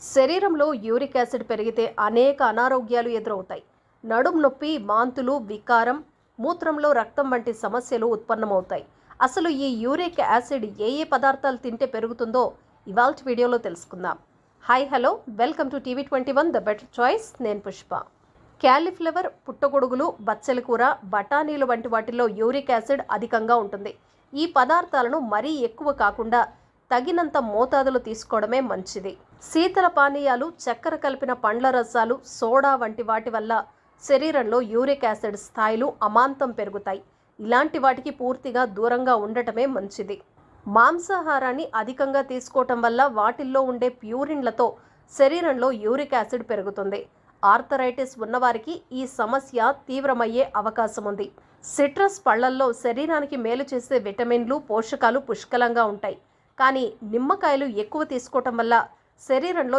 శరీరంలో uric acid పెరిగితే అనేక అనారోగ్యాలు ఎదురవుతాయి. నడుము నొప్పి, వాంతులు, వికారం, మూత్రంలో రక్తం వంటి సమస్యలు ఉత్పన్నమవుతాయి. అసలు ఈ యూరిక్ యాసిడ్ ఏ ఏ పదార్థాలు తింటే పెరుగుతుందో ఇవాల్టి వీడియోలో తెలుసుకుందాం. Hi hello, welcome to TV21 the better choice. నేను పుష్ప. క్యాలీఫ్లవర్, పుట్టగొడుగులు, బచ్చలి కూర, బఠానీలు వంటి వాటిల్లో యూరిక్ యాసిడ్ అధికంగా ఉంటుంది. ఈ పదార్థాలను మరీ ఎక్కువ కాకుండా తగినంత మోతాదులో తీసుకోవడమే మంచిది. శీతల పానీయాలు, చక్కెర కలిపిన పండ్ల రసాలు, సోడా వంటి వాటి వల్ల శరీరంలో యూరిక్ యాసిడ్ స్థాయిలు అమాంతం పెరుగుతాయి. ఇలాంటి వాటికి పూర్తిగా దూరంగా ఉండటమే మంచిది. మాంసాహారాన్ని అధికంగా తీసుకోవటం వల్ల వాటిల్లో ఉండే ప్యూరిన్లతో శరీరంలో యూరిక్ యాసిడ్ పెరుగుతుంది. ఆర్థరైటిస్ ఉన్నవారికి ఈ సమస్య తీవ్రమయ్యే అవకాశం ఉంది. సిట్రస్ పళ్లల్లో శరీరానికి మేలు చేసే విటమిన్లు, పోషకాలు పుష్కలంగా ఉంటాయి. కానీ నిమ్మకాయలు ఎక్కువ తీసుకోవటం వల్ల శరీరంలో